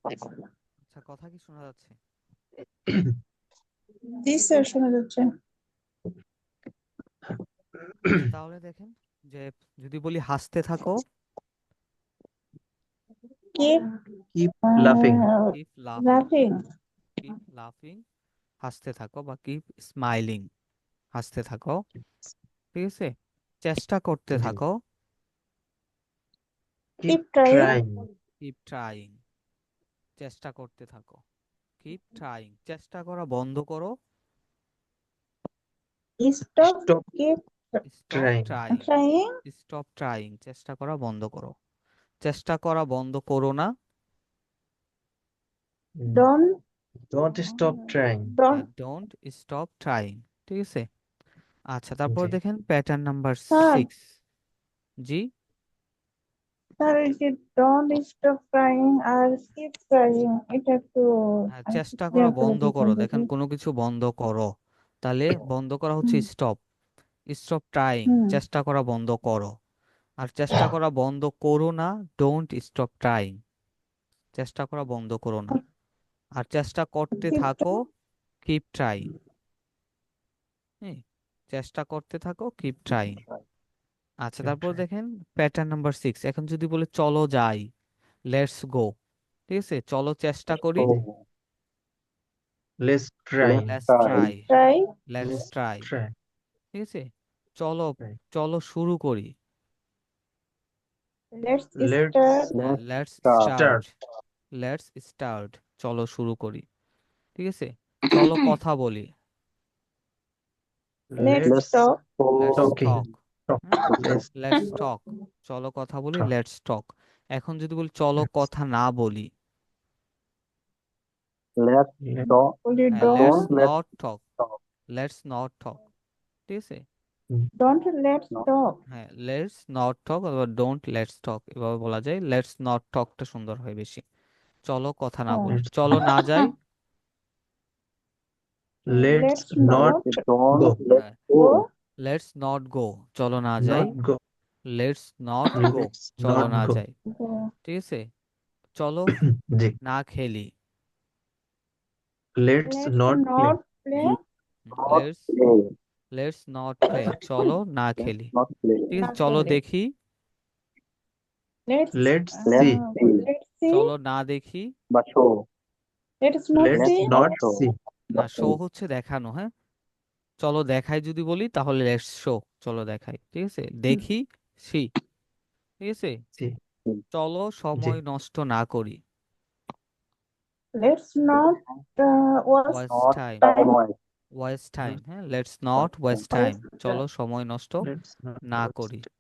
আচ্ছা, কথা কি শোনা যাচ্ছে? জি স্যার, শোনা যাচ্ছে। আচ্ছা, তাহলে দেখেন যে যদি বলি হাসতে থাকো, কিপ Keep laughing. কিপ লাফিং, লাফিং। কিপ লাফিং, হাসতে থাকো, বা কিপ স্মাইলিং, হাসতে থাকো। ঠিক আছে, চেষ্টা করতে জি। থাকো, Keep keep trying. trying. Keep trying, চেষ্টা করতে থাকো, কিপ ট্রাইং, চেষ্টা করা বন্ধ করো, stop Stop keep stop trying. Trying, trying. Stop trying, চেষ্টা করা বন্ধ করো, চেষ্টা করা বন্ধ করো না। Mm. Don Don't stop trying. ডন হ্যাঁ, ডোন্ট স্টপ ট্রাইং। ঠিক আছে, আচ্ছা তারপর জি। দেখেন প্যাটার্ন নাম্বার স্যার, 6। জি, স্যার এই যে ডন স্টপ ট্রাইং আর কিপ ট্রাইং, এটা একটু হ্যাঁ, আরেকটু চেষ্টা করা ক্লিয়ার করে বন্ধ দিতেন করো, যদি। দেখেন কোনো কিছু বন্ধ করো, তাহলে বন্ধ করা হচ্ছে হুম স্টপ, স্টপ ট্রাইং, হুম চেষ্টা করা বন্ধ করো। আর চেষ্টা করা বন্ধ করো না, ডোন্ট স্টপ ট্রাইং, চেষ্টা করা বন্ধ করো না। আর চেষ্টা করতে কিপ থাকো, কিপ ট্রাইং। হ্যাঁ, চেষ্টা করতে থাকো, কিপ ট্রাইং। আচ্ছা Keep তারপর trying. দেখেন প্যাটার্ন নাম্বার 6, এখন যদি বলে চলো যাই, লেটস গো। ঠিক আছে, চলো চেষ্টা Let's করি, go. Let's try. Let's try, try. Let's Let's try. try. ঠিক আছে, চলো, Try. চলো শুরু করি, let's start. Let's let's start, start. Let's start, চলো শুরু করি। ঠিক আছে, চলো কথা বলি, let's Let's talk. Let's talking. Talk. Talk. হ্যাঁ, Let's লেটস টক, চলো কথা বলি, talk. Let's talk. এখন যদি বলি চলো Let's কথা না বলি, let বলি হ্যাঁ, let's don't not talk, let's not টক। ঠিক আছে, ডোন্ট লেটস টক। হ্যাঁ, লেটস নট টক অথবা ডোন্ট লেটস টক, এভাবে বলা যায়। লেটস নট টকটা সুন্দর হয় বেশি। চলো কথা না বলি, let's চলো না যাই, let's let's not not go. হ্যাঁ, গো। লেটস নট গো, চলো না যাই, Not go. Let's not go, Let's চলো not না go. যাই। ঠিক আছে, চলো জি। না খেলি, Let's let's not play. Not play. Let's let's not play, চলো না খেলি। ঠিক না আছে, চলো খেলে। দেখি, let's Let's see. Let's see. চলো না দেখি, let's not Let's see. not see. না শো হচ্ছে দেখানো। হ্যাঁ, চলো দেখাই যদি বলি তাহলে লেটস শো, চলো দেখাই। ঠিক আছে, দেখি, সি। ঠিক আছে, See. চলো জি। সময় নষ্ট না করি, let's not waste waste time, time. Waste time. হ্যাঁ, লেটস নট ওয়েস্ট টাইম, চলো সময় নষ্ট Let's not না করি। waste.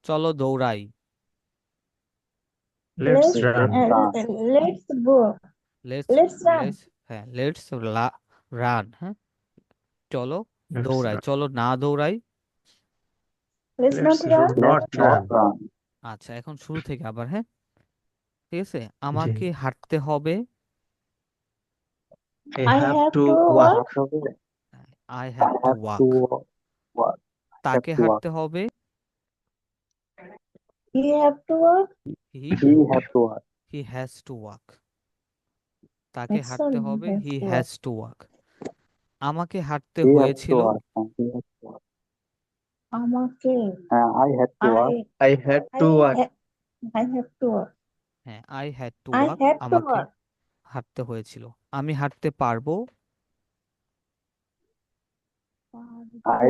চলো দৌড়াই, Let's let's run. Let's go. Let's, let's run. Let's, হ্যাঁ লেটস রান। হ্যাঁ, চলো Let's দৌড়াই, run. চলো না দৌড়াই। Let's not Let's run. not run. আচ্ছা, এখন শুরু থেকে আবার। হ্যাঁ, ঠিক আছে, জি। আমাকে হাঁটতে হবে, I I have have to to walk. Work. I have to walk, তাকে হাঁটতে হবে, he have to work. He He he has to walk, তাকে হাঁটতে সরি, হি হবে, have he to work. Has to walk. আমাকে হাঁটতে হয়েছিল, আমাকে। I I had I to walk. I have to work. হ্যাঁ I had to I walk, have to আমাকে work. হাঁটতে হয়েছিল। আমি হাঁটতে পারবো, I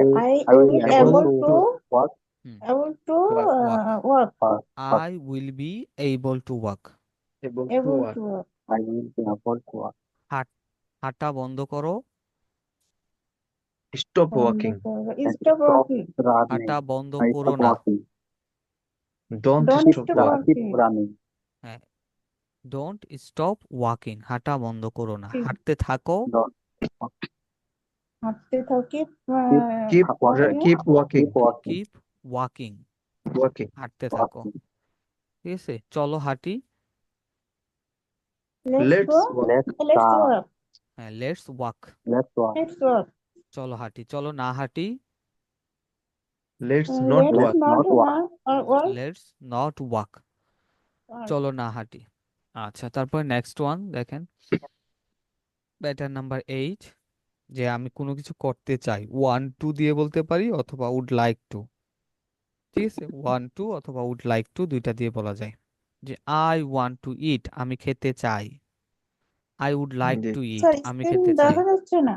will Able able to to hmm, able to walk. Walk, work. I will be able to walk. Able to able walk. To work. হাঁট, হাঁটা বন্ধ করো, Stop বন্ধ walking. করো। Stop working. হাঁটা বন্ধ করো না। Don't don't stop stop walking. Working. হ্যাঁ, ডোন্ট স্টপ ওয়াকিং, হাঁটা বন্ধ করো না, হাঁটতে থাকো, হাঁটতে থাকি। Working. Keep walking. Keep walking, Walking. হাঁটতে থাকো। ঠিক আছে, চলো হাঁটি, let's go. Let's walk. Let's work. হ্যাঁ লেটস ওয়াক, লেটস ওয়ার্ক। চলো হাঁটি, চলো না হাঁটি, Let's not let's walk. Not work. Let's not walk, চলো না হাঁটি। আচ্ছা, তারপরে নেক্সট ওয়ান দেখেন, প্যাটার্ন নাম্বার 8, যে আমি কোনো কিছু করতে চাই, ওয়ান টু দিয়ে বলতে পারি অথবা উড লাইক টু। ঠিক আছে, ওয়ান টু অথবা উড লাইক টু দুইটা দিয়ে বলা যায়। যে আই ওয়ান্ট টু ইট, আমি খেতে চাই। আই উড লাইক জি টু ইট, স্যার আমি স্ক্রিন খেতে চাই। দেখা যাচ্ছে না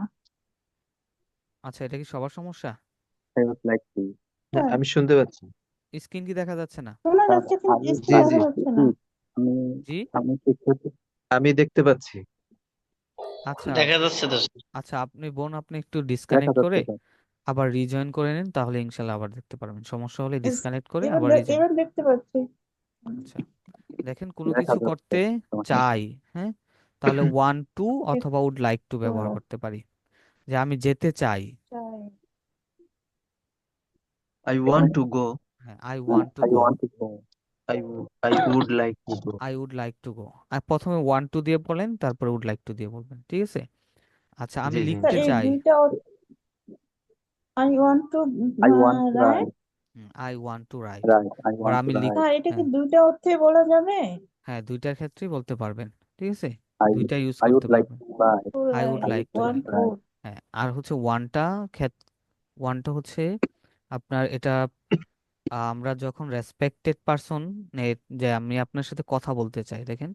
আচ্ছা, এটা কি সবার সমস্যা? I would like to. হ্যাঁ, স্যার, আমি শুনতে পাচ্ছি। স্ক্রিন কি দেখা যাচ্ছে না? শোনা স্যার যাচ্ছে কিন্তু আই জি স্ক্রিন লাইক জি, দেখা যাচ্ছে না। আমি জি, আমি কি খেতে আমি দেখতে পাচ্ছি। আচ্ছা। দেখা যাচ্ছে তো। আচ্ছা, আপনি একটু দেখা ডিসকানেক্ট করে যাচ্ছে স্যার। আবার রিজয়েন করে নিন, তাহলে ইনশাল্লাহ আবার দেখতে পারবেন। সমস্যা হলে ডিসকানেক্ট করে আবার রিজয়েন। এবার দেখতে পাচ্ছি। আচ্ছা, দেখেন কোনো দেখা কিছু যাচ্ছে করতে সমস্যা নেই। চাই, হ্যাঁ, তাহলে ওয়ান টু অথবা উড লাইক টু ব্যবহার করতে পারি। যে আমি যেতে চাই, চাই। I want to go. হ্যাঁ, I want to I go, want to go. I would like to go. I would like to go. আর প্রথমে ওয়ান টু দিয়ে বলেন, তারপরে উড লাইক টু দিয়ে বলবেন, ঠিক আছে? আচ্ছা, আমি জি জি, স্যার লিখতে এই চাই, দুইটা I want to I want two right. I want two right. Right I আবার ওয়ান্ট টু আমি লিখ, রাইট স্যার এটা কি হ্যাঁ, দুইটা অর্থে বলা যাবে? হ্যাঁ, দুইটার ক্ষেত্রেই বলতে পারবেন, ঠিক আছে? আই দুইটা ইউজ আই উড করতে লাইক পারবেন। To write to I would write, I like would to like one two write. To. Write হ্যাঁ, আর হচ্ছে ওয়ানটা হচ্ছে আপনার এটা, আমরা যখন রেসপেক্টেড পারসন, যে আমি আপনার সাথে কথা বলতে চাই, দেখেন,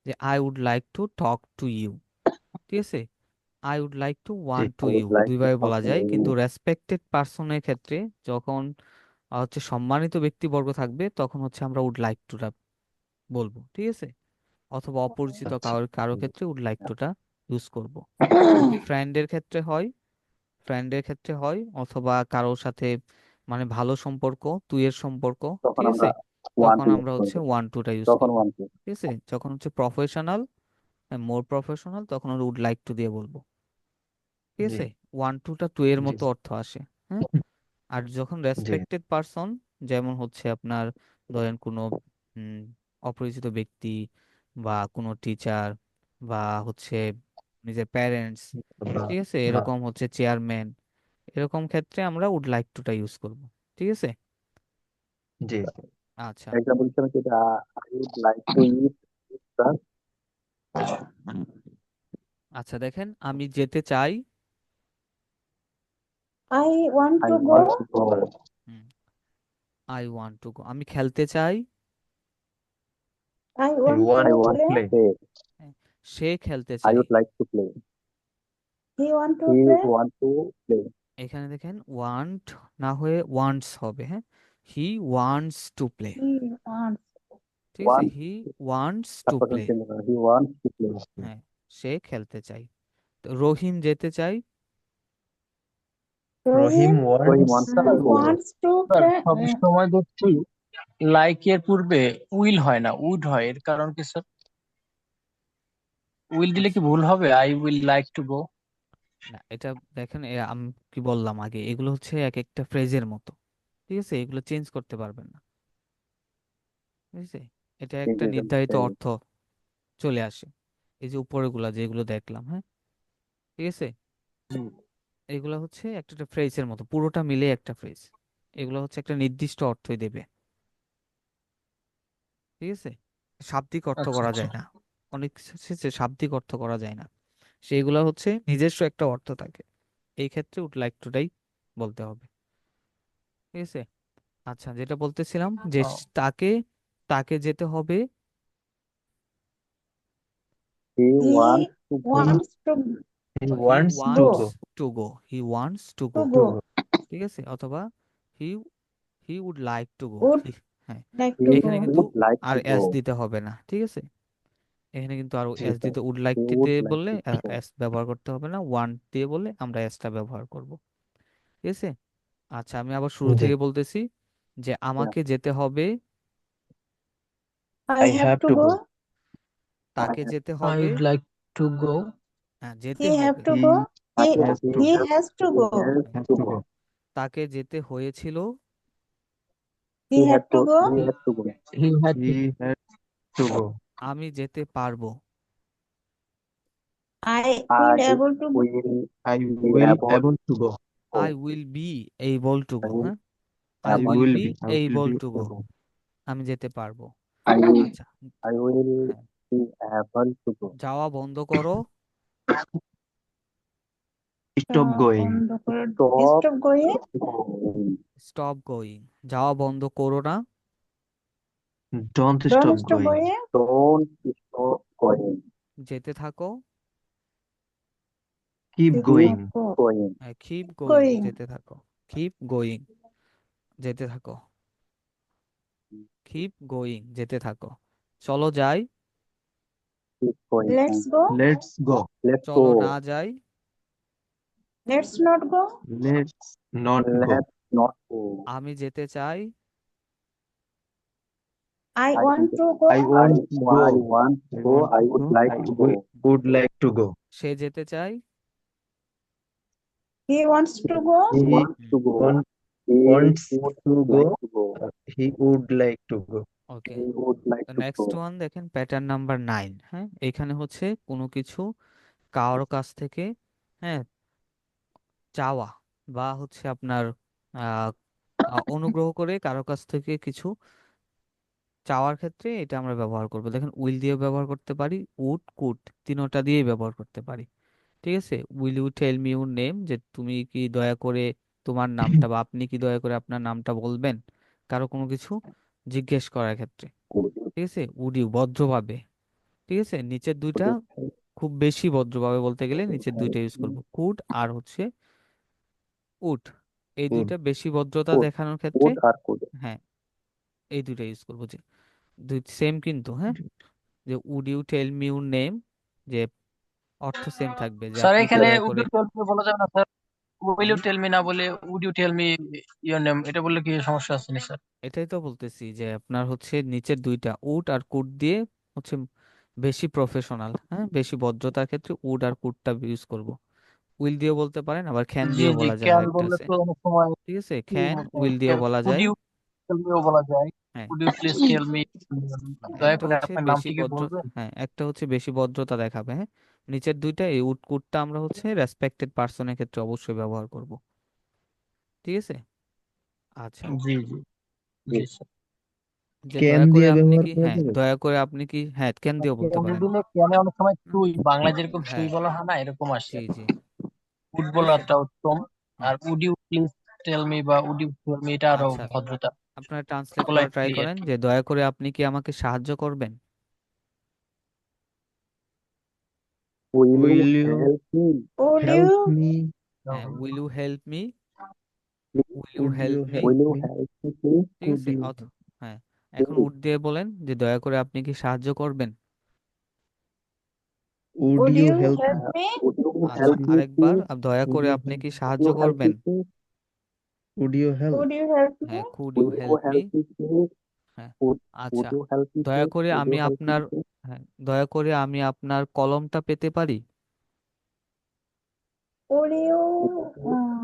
যে I would like to talk to you, ঠিক আছে? আই উড লাইক টু জি want to I would you like to দুইভাবে টক বলা টু যায়, ইউ। কিন্তু রেসপেক্টেড পারসনের ক্ষেত্রে যখন হচ্ছে সম্মানিত ব্যক্তিবর্গ থাকবে, তখন হচ্ছে আমরা উড লাইক টুটা বলবো, ঠিক আছে? অথবা অপরিচিত আচ্ছা। কারো কারো ক্ষেত্রে উড লাইক টুটা ইউজ করব। যদি ফ্রেন্ডের ক্ষেত্রে হয় অথবা কারোর সাথে মানে ভালো সম্পর্ক, তুইয়ের সম্পর্ক, তখন ঠিক আছে, আমরা ওয়ান তখন টু ইউজ আমরা হচ্ছে করবো। ওয়ান টুটা ইউজ তখন করব। One two. ঠিক আছে, যখন হচ্ছে প্রফেশনাল, মোর প্রফেশনাল, তখন উড লাইক টু দিয়ে বলবো, ঠিক জি আছে? ওয়ান টুটা টু এর জি মতো অর্থ আসে, হ্যাঁ। আর যখন জি, রেসপেক্টেড পারসন, যেমন হচ্ছে আপনার ধরেন কোনো উম, অপরিচিত ব্যক্তি বা কোনো টিচার বা হচ্ছে নিজের প্যারেন্টস, বা ঠিক আছে, বা এরকম হচ্ছে চেয়ারম্যান, এরকম ক্ষেত্রে আমরা উড লাইক টুটা ইউজ করব, ঠিক আছে? জি আচ্ছা, একটা বলছিলাম কি I would like to eat sir. আচ্ছা, দেখেন, আমি যেতে চাই, I want I to go. Want to go. I want to go, আমি খেলতে চাই, I I want to want I to want play. To play. Play. হ্যাঁ, সে খেলতে আই চাই। Would like to play. He want to he play. Want to play. এখানে দেখেন want না হয়ে ওয়ান্টস হবে, হ্যাঁ। He wants two play, he wants. ঠিক আছে, ওয়ান্ট হি ওয়ান্টস টু তারপর play. He want to play. হ্যাঁ, সে খেলতে চাই। তো রহিম যেতে চাই, রহিম Rahim Rahim wants wants to to go. go. Wants to sir play. সব সময় দেখছি লাইকের পূর্বে উইল হয় না, উড হয়। এর কারণ কি স্যার? উইল দিলে আচ্ছা, কি ভুল হবে? আই উইল লাইক টু গো। না, এটা দেখেন, আমি কি বললাম আগে, এগুলো হচ্ছে এক একটা ফ্রেজের মতো, ঠিক আছে, এগুলো চেঞ্জ করতে পারবেন না, ঠিক আছে? এটা একটা নির্ধারিত অর্থ চলে আসে। এই যে উপরেগুলা যেগুলো দেখলাম, হ্যাঁ, ঠিক আছে, এগুলো হচ্ছে একটা একটা ফ্রেজের মতো, পুরোটা মিলে একটা ফ্রেজ। এগুলো হচ্ছে একটা নির্দিষ্ট অর্থই দেবে, ঠিক আছে? শাব্দিক অর্থ আচ্ছা করা আচ্ছা। যায় না, অনেক কিছু আছে যে শাব্দিক অর্থ করা যায় না, সেগুলো হচ্ছে নিজস্ব একটা অর্থ থাকে। এই ক্ষেত্রে উড লাইক টুটাই বলতে হবে, ঠিক আছে? আচ্ছা, যেটা বলতেছিলাম যে ও, তাকে তাকে যেতে হবে, he he wants to go. Wants to He he wants to go. Wants go. To go, he wants to to go, go. To go. ঠিক আছে, অথবা he he would like to go. Would হ্যাঁ, like he to go. এখানে কিন্তু would like আর to go. S দিতে হবে না, ঠিক আছে? এখানে কিন্তু আর জি এস স্যার। দিতে, উড লাইক হি উড দিতে লাইক বললে টু গো। এস ব্যবহার করতে হবে না, ওয়ান্ট দিয়ে বললে আমরা এসটা ব্যবহার করব, ঠিক আছে? আচ্ছা, আমি আবার শুরু জি, থেকে বলতেছি, যে আমাকে যেতে হবে, I I have have to to go. go. তাকে যেতে আই হবে, উড লাইক টু গো। হ্যাঁ, হি যেতে হ্যাভ হবে, টু He গো। হি তাকে has to he go. Has to he go. Has Has to to go. go. তাকে যেতে হয়েছিল, he had to go. He had to go. He had to. He had to go. আমি যেতে পারবো, I will I able to go. Will I be will able able to go. Go. I will be able to I go, will হ্যাঁ, I I will able will be be. I will able be to go, able. আমি যেতে পারবো। I will আচ্ছা, I will হ্যাঁ, be able to go. যাওয়া বন্ধ করো, Stop going. বন্ধ করো। Stop Stop going. going. Stop going, যাওয়া বন্ধ করো না, Don't Don't stop stop going. going. Don't stop going. যেতে থাকো, Keep যেতে going. থাকো। Going. Keep going, Going. যেতে থাকো, কিপ গোয়িং, যেতে থাকো, কিপ গোয়িং, যেতে থাকো। চলো যাই, Keep going. Let's go. Let's go. Let's চলো go. না যাই, Let's not go. Let's not go. Let's not go. আমি যেতে চাই, I I want think to go. I want to go. I want to I go. want I to would go. like I to go. would like to go. সে যেতে চাই, He wants to go. He He wants to go. He wants would to like go. to go. He would like to go. Okay. He would like to next go. One দেখেন, pattern number 9। হ্যাঁ, এখানে হচ্ছে কোনো কিছু কারোর কাছ থেকে, হ্যাঁ, চাওয়া বা হচ্ছে আপনার আহ অনুগ্রহ করে কারোর কাছ থেকে কিছু চাওয়ার ক্ষেত্রে এটা আমরা ব্যবহার করব। দেখেন, উইল দিয়ে ব্যবহার করতে পারি, উড, কুড, তিনোটা দিয়েই ব্যবহার করতে পারি। ঠিক আছে, will you tell me your name, যে তুমি কি দয়া করে তোমার নামটা বা আপনি কি দয়া করে আপনার নামটা বলবেন, কারো কোনো কিছু জিজ্ঞেস করার ক্ষেত্রে। ঠিক আছে, উড ইউ ভদ্রভাবে। ঠিক আছে, নিচের দুইটা খুব বেশি ভদ্রভাবে বলতে গেলে নিচের দুইটা ইউজ করব, কুড আর হচ্ছে উড। এই Would. দুইটা বেশি ভদ্রতা Would. দেখানোর ক্ষেত্রে, Would or could. হ্যাঁ, এই দুইটা ইউজ করবো, যে দুই সেম কিন্তু, হ্যাঁ, যে would you tell me your name, যে অর্থ সেম থাকবে, যে স্যার আপনি কি এখানে দয়া উড করে। ইউ টেল মি বলা যাবে না স্যার? উইল জি, ইউ টেল মি না বলে would you tell me your name, এটা বললে কি সমস্যা আছে না স্যার? এটাই তো বলতেছি যে আপনার হচ্ছে নিচের দুইটা উড আর কুড দিয়ে হচ্ছে বেশি প্রফেশনাল, হ্যাঁ, বেশি ভদ্রতার ক্ষেত্রে উড আর কুডটা ইউজ করব। উইল দিয়েও বলতে পারেন, আবার ক্যান জি দিয়েও জি, বলা যায়, ক্যান আরেকটা বললে আছে। তো অনেক সময় ঠিক আছে, ক্যান উইল দিয়েও ক্যান, বলা উড যায়। ইউ টেল মিও বলা যায়। হ্যাঁ, would you please tell me, দয়া একটা করে হচ্ছে আপনার বেশি নামটি কি ভদ্র, বলবেন? হ্যাঁ, একটা হচ্ছে বেশি ভদ্রতা দেখাবে। হ্যাঁ, নিচের দুইটা এই উড কুডটা আমরা হচ্ছে রেসপেক্টেড পার্সনের ক্ষেত্রে অবশ্যই ব্যবহার করব। ঠিক আছে, আচ্ছা, জি জি জি। জি স্যার। যে Can দয়া করে দিয়ে আপনি ব্যবহার কি, করা হ্যাঁ, যাবে? দয়া করে আপনি কি, হ্যাঁ, ক্যান দিয়েও বলতে ক্যান পারেন। দিলে ক্যানে অনেক সময় হুম, তুই, বাংলা যেরকম তুই হ্যাঁ, বলা হয় না, এরকম আসে। জি জি, উড ঠিক আছে, বলাটা উত্তম। হুম, আর would you please tell me বা উড ইউ টেল মি, এটা আরো আচ্ছা, ভদ্রতা, আপনারা ট্রান্সলেট করা ট্রাই পোলাইটলি আর করেন, কি। যে দয়া করে আপনি কি আমাকে সাহায্য করবেন। Will you Will you help me? Would help you? me? হ্যাঁ, will you help me, Please? Will you Would help you me. help Will you me? help me, please? ঠিক Could আছে, you? হ্যাঁ, এখন Please. উড দিয়ে বলেন যে দয়া করে আপনি কি সাহায্য করবেন। Would Would you you help help me? me? Would you আচ্ছা, help Would you? me, আরেকবার, please? দয়া Would করে you আপনি help? কি Would সাহায্য you help me, করবেন। please? Would you help? Would you help me? হ্যাঁ, could you Will you help me. help me, please? হ্যাঁ, Would আচ্ছা, you help me, দয়া please? করে Would আমি you help me, আপনার, please? হ্যাঁ, দয়া করে আমি আপনার কলমটা পেতে পারি। Would you?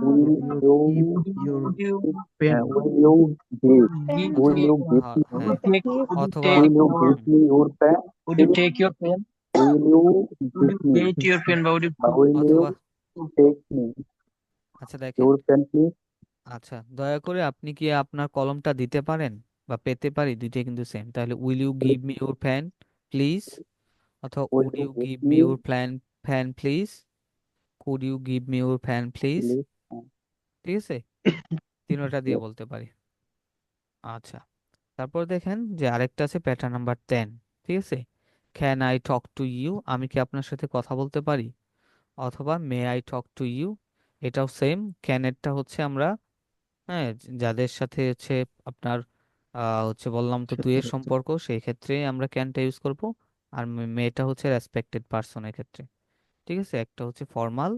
Will Would you keep you, your would you pen? will you give? give Pen. Will অথবা you give হ্যাঁ, me? উড হ্যাঁ, you take, Give. Would you অথবা take Will you your, give me your pen? Would you Please? Take your pen, Will you would give you me? Take your pen, বা would you, Will you অথবা take me আচ্ছা, দেখেন, your pen, please? আচ্ছা, দয়া করে আপনি কি আপনার কলমটা দিতে পারেন, বা পেতে পারি, দুইটাই কিন্তু সেম। তাহলে will you give me your pen please, অথবা Will would you you give give me me, your fan please, could you give me your fan please. please? ঠিক আছে, তিনোটা দিয়ে Yes. বলতে পারি। আচ্ছা, তারপর দেখেন যে আরেকটা আছে প্যাটার্ন নাম্বার 10। ঠিক আছে, can I talk to you, আমি কি আপনার সাথে কথা বলতে পারি, অথবা may I talk to you. এটাও সেম, ক্যানেরটা হচ্ছে আমরা, হ্যাঁ, যাদের সাথে হচ্ছে আপনার হচ্ছে বললাম তো তুইয়ের সম্পর্ক, সেই ক্ষেত্রে আমরা ক্যানটা ইউজ করব। আর মেয়েটা হচ্ছে রেসপেক্টেড পার্সনের ক্ষেত্রে। ঠিক আছে, একটা হচ্ছে ফর্মাল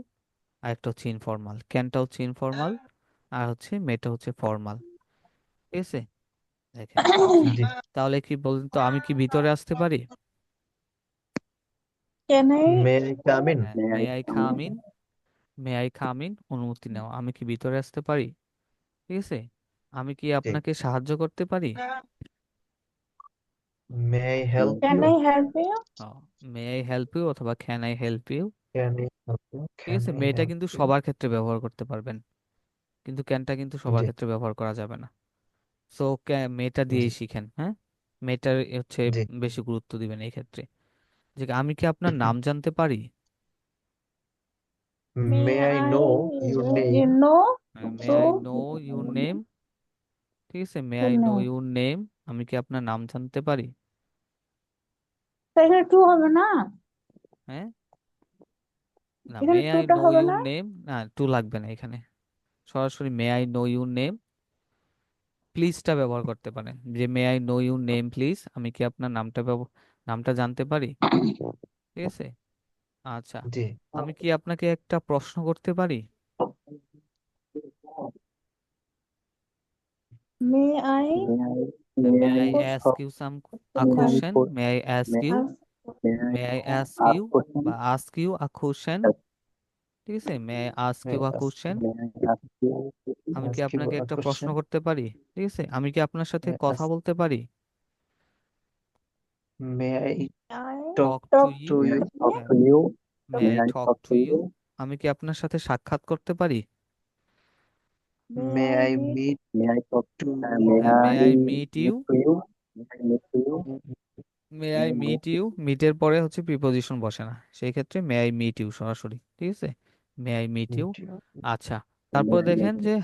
আর একটা হচ্ছে ইনফর্মাল, ক্যানটা হচ্ছে ইনফর্মাল আর হচ্ছে মেয়েটা হচ্ছে ফর্মাল। ঠিক আছে, দেখেন, আচ্ছা, জি। তাহলে কি বলেন তো, আমি কি ভিতরে আসতে পারি। Can I? May I come in? হ্যাঁ, May may I I come come in? In, may I come in, অনুমতি নাও, আমি কি ভিতরে আসতে পারি। ঠিক আছে, আমি কি জি। আপনাকে সাহায্য করতে পারি। May I help Can you? I help you? May I help you অথবা can I help you. Can I help you? ঠিক Can আছে, I মেয়েটা help কিন্তু you? সবার ক্ষেত্রে ব্যবহার করতে পারবেন, কিন্তু ক্যানটা কিন্তু সবার জি, ক্ষেত্রে ব্যবহার করা যাবে না। সো মেয়েটা জি, দিয়েই শিখেন, হ্যাঁ, মেয়েটার হচ্ছে জি, বেশি গুরুত্ব দিবেন এই ক্ষেত্রে। যে আমি কি আপনার নাম জানতে পারি? May I know your name? know May so I know your name, ঠিক আছে, মে your I know name? Your name, আমি কি আপনার নাম জানতে পারি? তো এখানে টু হবে না, হ্যাঁ, না, মে এখানে আই টুটা নো হবে ইউর না। নেম, না টু লাগবে না এখানে, সরাসরি may I know your name প্লিজটা ব্যবহার করতে পারেন, যে may I know your name please, আমি কি আপনার নামটা জানতে পারি, ঠিক আছে। আচ্ছা, জি। আমি কি আপনাকে একটা প্রশ্ন করতে পারি? May I may I May ask put you some a I question, put may I ask may you, ask may I I ask ask you question? বা আস্ক ইউ আ কোশ্চেন, ঠিক আছে, may I ask you May a I ask question, May I ask you? আমি কি ask you আপনাকে a একটা প্রশ্ন question? করতে পারি, ঠিক আছে, আমি কি আপনার সাথে May I কথা ask, বলতে পারি, may I I talk talk to talk you, to May I you? talk হ্যাঁ, to you? May May I I talk talk to to you, you? আমি কি আপনার সাথে সাক্ষাৎ করতে পারি? may May I I meet meet May I talk to may হ্যাঁ, may I I meet you, meet to you? May I meet to you? May May I I meet meet you, মিটের পরে হচ্ছে preposition বসে না, সেই ক্ষেত্রে মে I meet you সরাসরি, ঠিক আছে, may I meet you. meet you? আচ্ছা, May তারপর I meet দেখেন you? যে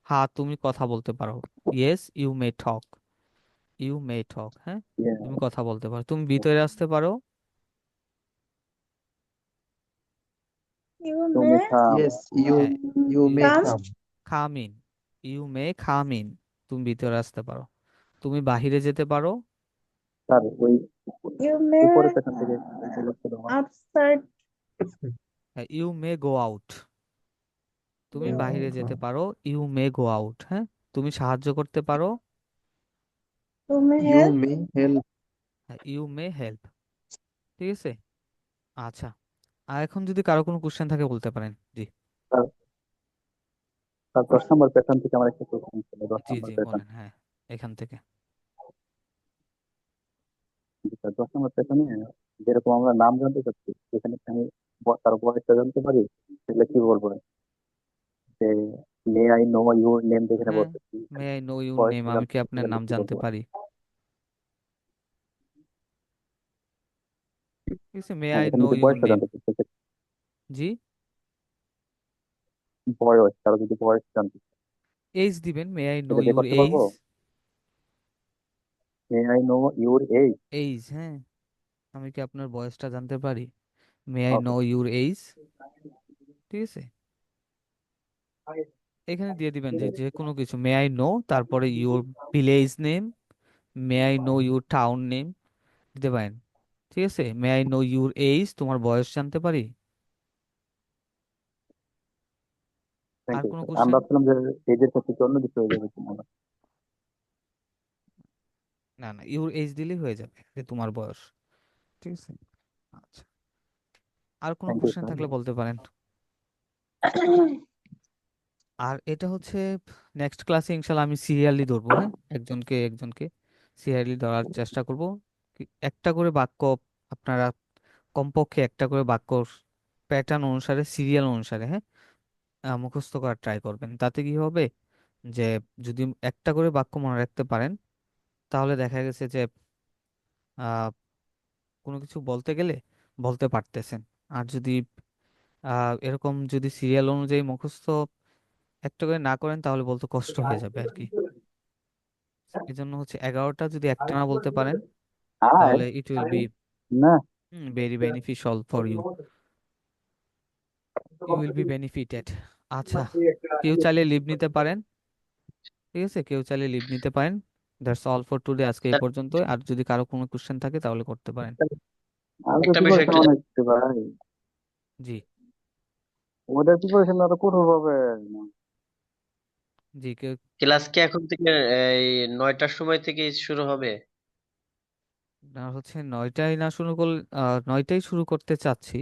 হ্যাঁ তুমি কথা বলতে পারো, yes you may talk, you may talk, হ্যাঁ, তুমি Yeah. কথা বলতে পারো, তুমি ভিতরে আসতে পারো, you To may me come. Yes, you হ্যাঁ, you may come come. খাম ইন, ইউ মে খাম ইন, তুমি ভিতরে আসতে পারো, তুমি বাহিরে যেতে পারো, Sir, ওই you may উপরে পেছন থেকে বলতে দেবো। outside হ্যাঁ, ইউ মে গো আউট, তুমি you বাহিরে যেতে পারো, ইউ মে গো আউট, হ্যাঁ, তুমি সাহায্য করতে পারো, you may You help may help. হ্যাঁ, ইউ মে হেল্প, ঠিক আছে। আচ্ছা, আর এখন যদি কারো কোনো কোশ্চেন থাকে বলতে পারেন। জি, স্যার, স্যার 10 নম্বর পেছন থেকে আমার একটা কোশ্চেন ছিল, দশ জি, নম্বর জি পেছন। বলেন, হ্যাঁ, এখান থেকে। জি স্যার, 10 নম্বর পেছনে যেরকম আমরা নাম জানতে চাচ্ছি, সেখানে কি আমি তার বয়সটা জানতে পারি? সেগুলো কি বলবো? যে may I know your name যেখানে হ্যাঁ, বলতেছি, মে আই নো ইউর নেম, বয়সটা আমি জানতে কি চাচ্ছি, আপনার সেখানে নাম কি জানতে বলবো? পারি, ঠিক আছে, মে হ্যাঁ, আই এখানে নো যদি ইউর বয়সটা নেম, জানতে চাচ্ছি, সেক্ষেত্রে জি, বয়স, তারা যদি বয়স জানতে চায়, এইজ দিবেন, মে আই নো এটা দিয়ে ইউর করতে পারবো? Age, may I know your age. Age, হ্যাঁ, আমি কি আপনার বয়সটা জানতে পারি, may I okay. Know your age, ঠিক আছে, এখানে দিয়ে দিবেন যে যে কোনো কিছু, মে আই নো, তারপরে your village name, may I know your town name দিতে পারেন, ঠিক আছে, may I know your age, তোমার বয়স জানতে পারি। থ্যাংক আর ইউ কোনো স্যার। আমি কোশ্চেন? ভাবছিলাম যে এজের ক্ষেত্রে কি অন্য কিছু হয়ে যাবে কিনা। না, না, ইউর এইজ দিলেই হয়ে যাবে, যে তোমার বয়স, ঠিক আছে। আচ্ছা, আর কোনো থ্যাংক ইউ কোশ্চেন স্যার। থাকলে বলতে পারেন। আর এটা হচ্ছে নেক্সট ক্লাসে ইনশাল্লাহ আমি সিরিয়ালি ধরবো, হ্যাঁ, একজনকে একজনকে সিরিয়ালি ধরার চেষ্টা করব, একটা করে বাক্য আপনারা কমপক্ষে একটা করে বাক্য প্যাটার্ন অনুসারে, সিরিয়াল অনুসারে, হ্যাঁ, মুখস্থ করার ট্রাই করবেন, তাতে কি হবে যে যদি একটা করে বাক্য মনে রাখতে পারেন, তাহলে দেখা গেছে যে আহ, কোনো কিছু বলতে গেলে বলতে পারতেছেন। আর যদি এরকম যদি সিরিয়াল অনুযায়ী মুখস্থ একটা করে না করেন, তাহলে বলতে কষ্ট হয়ে যাবে আর কি। এজন্য হচ্ছে 11টা যদি একটানা বলতে পারেন, হাই। তাহলে ইট উইল বি না। Very beneficial for you, you will be benefited. আচ্ছা, কেউ চাইলে লিভ নিতে পারেন, ঠিক আছে, কেউ চাইলে লিভ নিতে পারেন। দ্যাটস অল ফর টুডে, আজকে এই পর্যন্ত। আর যদি কারো কোনো কোশ্চেন থাকে তাহলে করতে পারেন। আমি তো একটা বিষয় প্রিপারেশন একটু অনেক দিতে ভাই। জি, ওদের প্রিপারেশন আরো কঠোর ভাবে। জি, কেউ ক্লাস কি এখন থেকে এই 9টার সময় থেকে শুরু হবে? না হচ্ছে 9টায় না শুরু করলে, 9টায় শুরু করতে চাচ্ছি,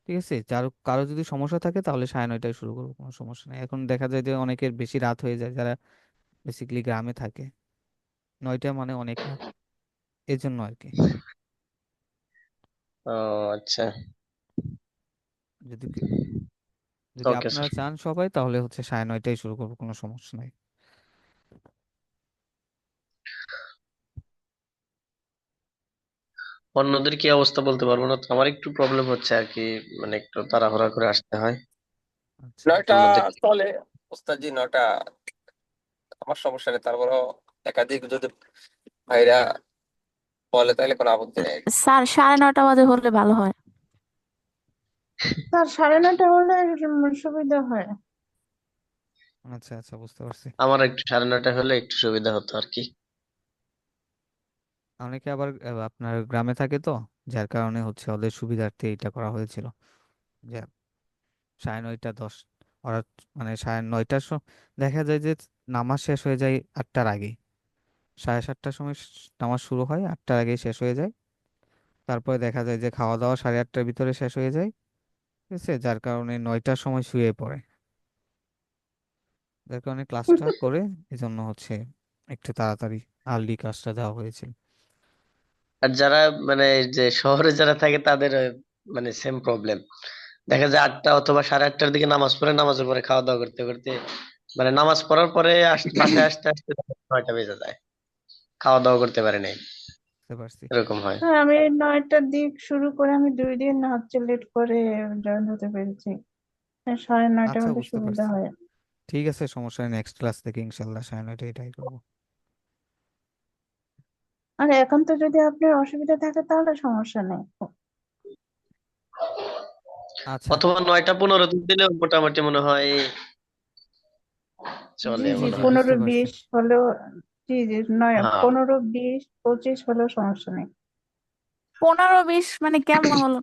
ঠিক আছে, যার কারো যদি সমস্যা থাকে তাহলে 9:30টায় শুরু করবো, কোনো সমস্যা নেই। এখন দেখা যায় যে অনেকের বেশি রাত হয়ে যায় যারা বেসিক্যালি গ্রামে থাকে, 9টা মানে অনেক রাত, এই জন্য আর কি। ও আচ্ছা, যদি যদি ওকে আপনারা স্যার। চান সবাই, তাহলে হচ্ছে 9:30টায় শুরু করবো, কোনো সমস্যা নাই। অন্যদের কি অবস্থা বলতে পারবো না তো, আমার একটু প্রবলেম হচ্ছে আর কি, মানে একটু তাড়াহুড়া করে আসতে হয়। আচ্ছা নয়টা অন্যদের চলে ওস্তাদজি, 9টা আমার সমস্যা নেই, তারপরও একাধিক যদি ভাইরা বলে তাহলে কোনো আপত্তি নেই আর কি। স্যার 9:30 বাজে হলে ভালো হয়। স্যার 9:30 হলে সুবিধা হয়। আচ্ছা আচ্ছা, বুঝতে পারছি। আমার একটু 9:30 হলে একটু সুবিধা হতো আর কি। অনেকে আবার আপনার গ্রামে থাকে তো, যার কারণে হচ্ছে ওদের সুবিধার্থে এটা করা হয়েছিল যে 9:30 10, ওরা মানে 9:30টার দেখা যায় যে নামাজ শেষ হয়ে যায় 8টার আগে, 7:30টার সময় নামাজ শুরু হয়, 8টার আগে শেষ হয়ে যায়। তারপরে দেখা যায় যে খাওয়া দাওয়া 8:30টার ভিতরে শেষ হয়ে যায়, ঠিক আছে, যার কারণে 9টার সময় শুয়ে পড়ে, যার কারণে ক্লাসটা করে এই জন্য হচ্ছে একটু তাড়াতাড়ি আর্লি ক্লাসটা দেওয়া হয়েছিল। আর যারা মানে যে শহরে যারা থাকে তাদের মানে সেম প্রবলেম, দেখা যায় 8টা অথবা 8:30টার দিকে নামাজ পড়ে, নামাজের পরে খাওয়া দাওয়া করতে করতে, মানে নামাজ পড়ার পরে বাসায় আসতে আসতে 9টা বেজে যায়, খাওয়া দাওয়া করতে পারে নাই, বুঝতে পারছি। এরকম হয়। হ্যাঁ, আমি 9টার দিক শুরু করে আমি 2 দিন হচ্ছে লেট করে জয়েন হতে পেরেছি। 9:30 আচ্ছা, হলে বুঝতে সুবিধা পারছি। হয়। ঠিক আছে, সমস্যা নেই, নেক্সট ক্লাস থেকে ইনশাল্লাহ 9:30টায় ট্রাই করবো। আর এখন তো যদি আপনার অসুবিধা থাকে তাহলে সমস্যা নেই। আচ্ছা, অথবা 9:15 দিলেও মোটামুটি মনে হয় জি চলে জি মনে জি, হয়। বুঝতে 15 পারছি। 20 হলেও, জি জি নয়, হ্যাঁ 15 20 25 হলেও সমস্যা নেই। 15-20 মানে কেমন হলো?